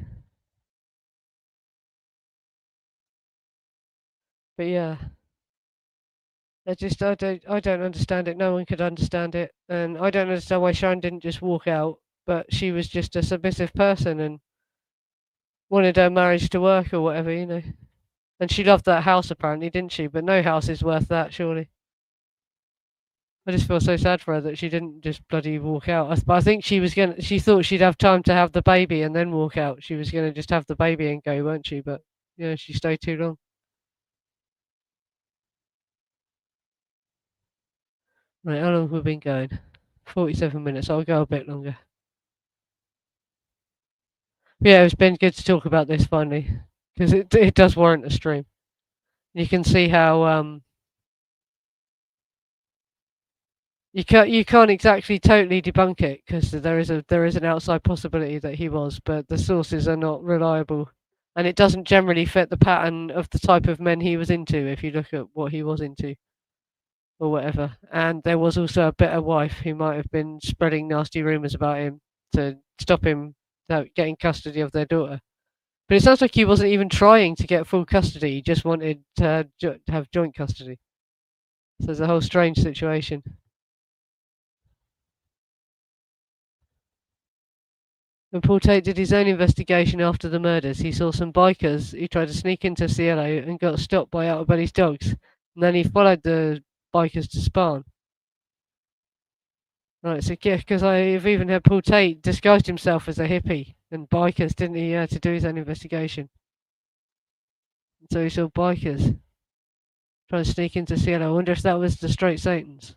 But yeah, I don't understand it. No one could understand it, and I don't understand why Sharon didn't just walk out. But she was just a submissive person and wanted her marriage to work or whatever. And she loved that house apparently, didn't she? But no house is worth that, surely. I just feel so sad for her that she didn't just bloody walk out. But I think she thought she'd have time to have the baby and then walk out. She was gonna just have the baby and go, weren't she? But she stayed too long. Right, how long have we been going? 47 minutes. I'll go a bit longer. Yeah, it's been good to talk about this finally, because it does warrant a stream. You can see how you can't exactly totally debunk it, because there is an outside possibility that he was, but the sources are not reliable, and it doesn't generally fit the pattern of the type of men he was into if you look at what he was into or whatever. And there was also a bitter wife who might have been spreading nasty rumours about him to stop him getting custody of their daughter. But it sounds like he wasn't even trying to get full custody. He just wanted to have joint custody. So there's a whole strange situation. When Paul Tate did his own investigation after the murders, he saw some bikers who tried to sneak into Cielo and got stopped by Altobelli's dogs. And then he followed the bikers to Spahn. Right, so yeah, because I've even had Paul Tate disguised himself as a hippie and bikers, didn't he, to do his own investigation. So he saw bikers. trying to sneak into Cielo. I wonder if that was the straight Satans.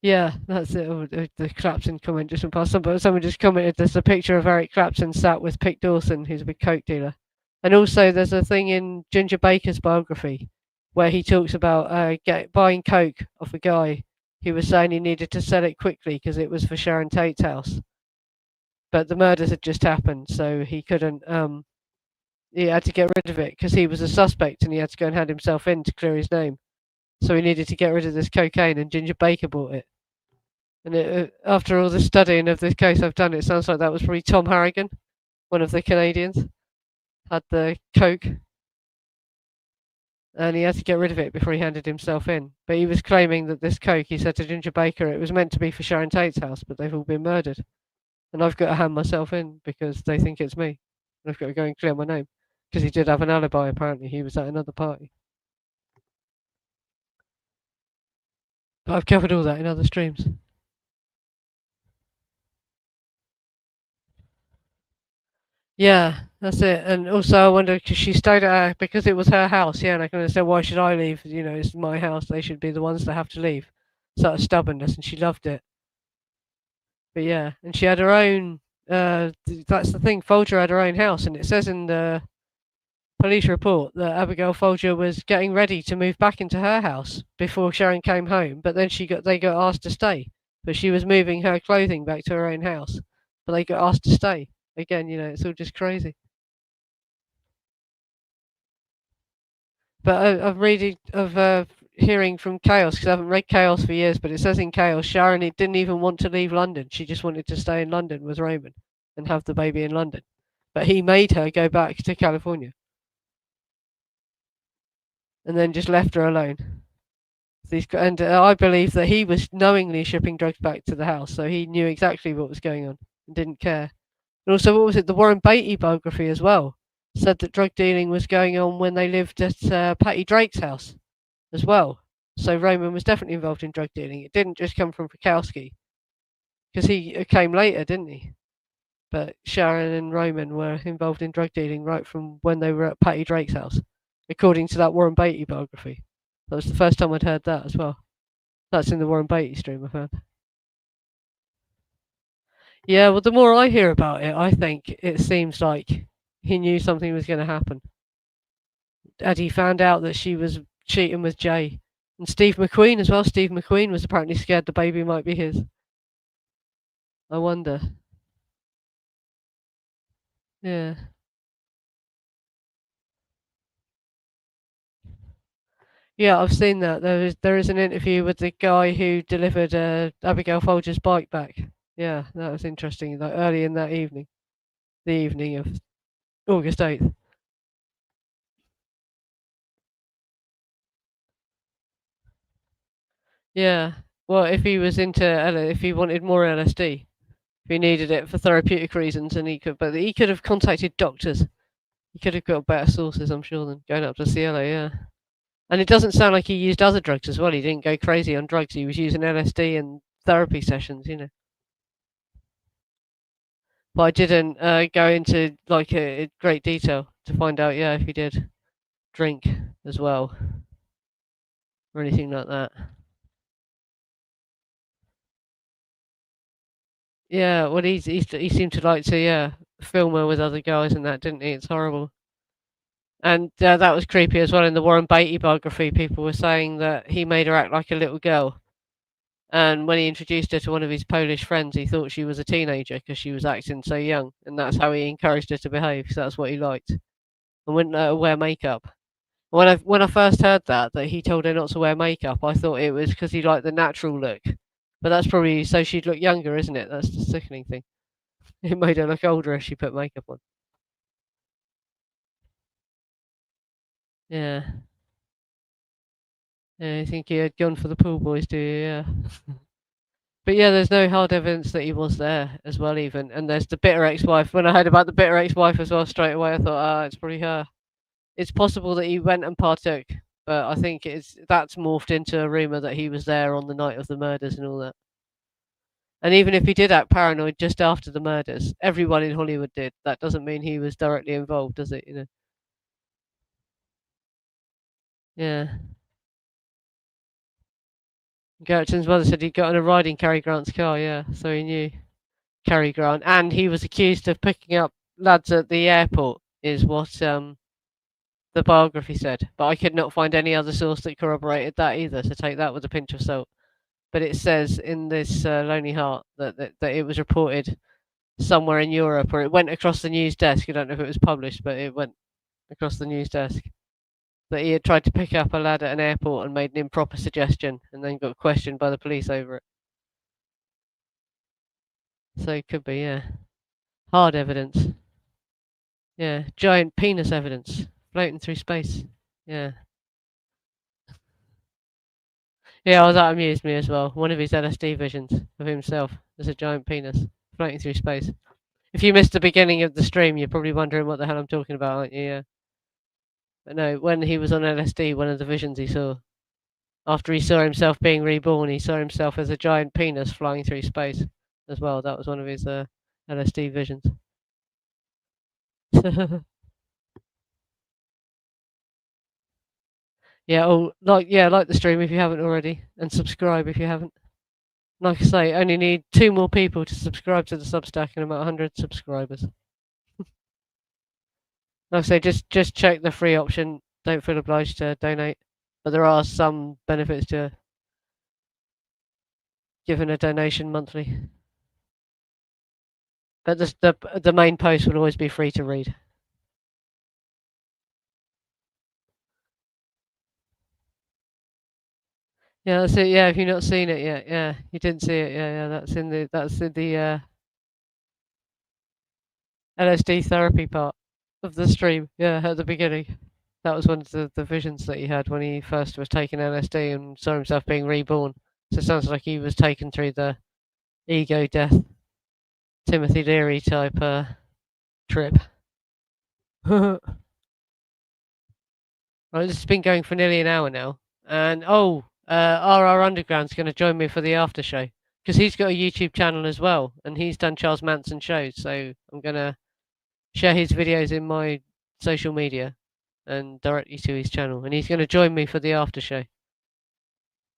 Yeah, that's it. Oh, the Clapton comment just went past. Someone just commented there's a picture of Eric Clapton sat with Pick Dawson, who's a big coke dealer. And also, there's a thing in Ginger Baker's biography where he talks about buying coke off a guy who was saying he needed to sell it quickly because it was for Sharon Tate's house. But the murders had just happened, so he couldn't. He had to get rid of it because he was a suspect and he had to go and hand himself in to clear his name. So he needed to get rid of this cocaine, and Ginger Baker bought it. And after all the studying of this case I've done, it sounds like that was probably Tom Harrigan, one of the Canadians, had the coke, and he had to get rid of it before he handed himself in. But he was claiming that this coke, he said to Ginger Baker, it was meant to be for Sharon Tate's house, but they've all been murdered. And I've got to hand myself in because they think it's me. And I've got to go and clear my name. Because he did have an alibi, apparently. He was at another party. But I've covered all that in other streams. Yeah, that's it. And also, I wonder because she stayed at her because it was her house. Yeah, and I can understand why should I leave? You know, it's my house. They should be the ones that have to leave. Sort of stubbornness, and she loved it. But yeah, and she had her own. That's the thing. Folger had her own house, and it says in the police report that Abigail Folger was getting ready to move back into her house before Sharon came home. But then they got asked to stay. But she was moving her clothing back to her own house, but they got asked to stay. Again, you know, it's all just crazy. But I'm reading of hearing from Chaos because I haven't read Chaos for years. But it says in Chaos, Sharon didn't even want to leave London. She just wanted to stay in London with Roman and have the baby in London. But he made her go back to California and then just left her alone. And I believe that he was knowingly shipping drugs back to the house, so he knew exactly what was going on and didn't care. And also, what was it? The Warren Beatty biography as well said that drug dealing was going on when they lived at Patty Drake's house as well. So Roman was definitely involved in drug dealing. It didn't just come from Bukowski because he came later, didn't he? But Sharon and Roman were involved in drug dealing right from when they were at Patty Drake's house, according to that Warren Beatty biography. That was the first time I'd heard that as well. That's in the Warren Beatty stream I found. Yeah, well, the more I hear about it, I think it seems like he knew something was going to happen. And he found out that she was cheating with Jay. And Steve McQueen as well. Steve McQueen was apparently scared the baby might be his. I wonder. Yeah. Yeah, I've seen that. There is an interview with the guy who delivered Abigail Folger's bike back. Yeah, that was interesting. Like early in that evening, the evening of August 8th. Yeah. Well, if he was into if he wanted more LSD, if he needed it for therapeutic reasons, and but he could have contacted doctors. He could have got better sources, I'm sure, than going up to Cielo. Yeah. And it doesn't sound like he used other drugs as well. He didn't go crazy on drugs. He was using LSD and therapy sessions, you know. But I didn't go into like great detail to find out, yeah, if he did drink as well or anything like that. Yeah, well, he seemed to like to film her with other guys and that, didn't he? It's horrible. And that was creepy as well. In the Warren Beatty biography, people were saying that he made her act like a little girl. And when he introduced her to one of his Polish friends, he thought she was a teenager because she was acting so young. And that's how he encouraged her to behave because that's what he liked. And wouldn't let her wear makeup. When I first heard that he told her not to wear makeup, I thought it was because he liked the natural look. But that's probably so she'd look younger, isn't it? That's the sickening thing. It made her look older if she put makeup on. Yeah. Yeah, you think he had gone for the pool boys, do you? Yeah. But yeah, there's no hard evidence that he was there as well, even. And there's the bitter ex-wife. When I heard about the bitter ex-wife as well, straight away I thought, it's probably her. It's possible that he went and partook, but I think that's morphed into a rumor that he was there on the night of the murders and all that. And even if he did act paranoid just after the murders, everyone in Hollywood did. That doesn't mean he was directly involved, does it? You know. Yeah. Gertrude's mother said he'd got in a ride in Cary Grant's car, yeah, so he knew Cary Grant. And he was accused of picking up lads at the airport, is what the biography said. But I could not find any other source that corroborated that either, so take that with a pinch of salt. But it says in this Lonely Heart that it was reported somewhere in Europe, or it went across the news desk. I don't know if it was published, but it went across the news desk that he had tried to pick up a lad at an airport and made an improper suggestion and then got questioned by the police over it. So it could be, yeah. Hard evidence. Yeah. Giant penis evidence floating through space. Yeah. Yeah, well, that amused me as well. One of his LSD visions of himself as a giant penis floating through space. If you missed the beginning of the stream, you're probably wondering what the hell I'm talking about, aren't you? Yeah. But no, when he was on LSD, one of the visions he saw, after he saw himself being reborn, he saw himself as a giant penis flying through space as well. That was one of his LSD visions. Yeah, oh, like the stream if you haven't already, and subscribe if you haven't. Like I say, only need 2 more people to subscribe to the Substack and about 100 subscribers. Like I say, just check the free option. Don't feel obliged to donate, but there are some benefits to giving a donation monthly. But the main post will always be free to read. Yeah, that's it. Yeah, if you've not seen it yet, yeah, you didn't see it. Yeah, yeah, that's in the LSD therapy part of the stream. Yeah, at the beginning. That was one of the visions that he had when he first was taking LSD and saw himself being reborn. So it sounds like he was taken through the ego death, Timothy Leary type trip. Right, this has been going for nearly an hour now. And RR Underground's going to join me for the after show because he's got a YouTube channel as well, and he's done Charles Manson shows. So I'm going to share his videos in my social media and directly to his channel, and he's going to join me for the after show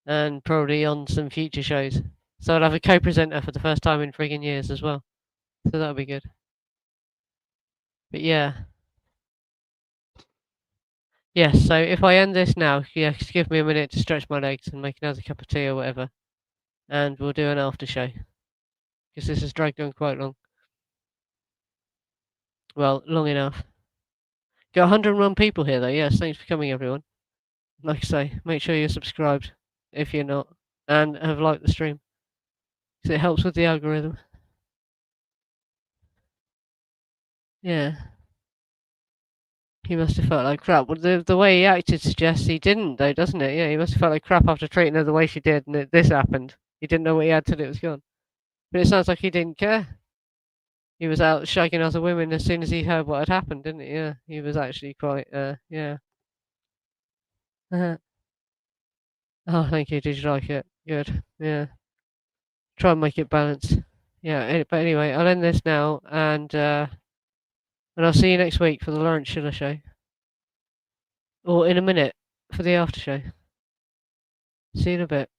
and probably on some future shows. So I'll have a co-presenter for the first time in friggin' years as well. So that'll be good. But yeah. Yes, so if I end this now, yeah, just give me a minute to stretch my legs and make another cup of tea or whatever. And we'll do an after show. Because this has dragged on quite long. Well, long enough. Got 101 people here though, yes, thanks for coming everyone. Like I say, make sure you're subscribed if you're not. And have liked the stream. Because it helps with the algorithm. Yeah. He must have felt like crap. Well, the way he acted suggests he didn't, though, doesn't it? Yeah, he must have felt like crap after treating her the way she did, and this happened. He didn't know what he had till it was gone. But it sounds like he didn't care. He was out shagging other women as soon as he heard what had happened, didn't he? Yeah, he was actually quite, yeah. Oh, thank you. Did you like it? Good. Yeah. Try and make it balanced. Yeah, but anyway, I'll end this now, and I'll see you next week for the Lawrence Schiller show. Or in a minute for the after show. See you in a bit.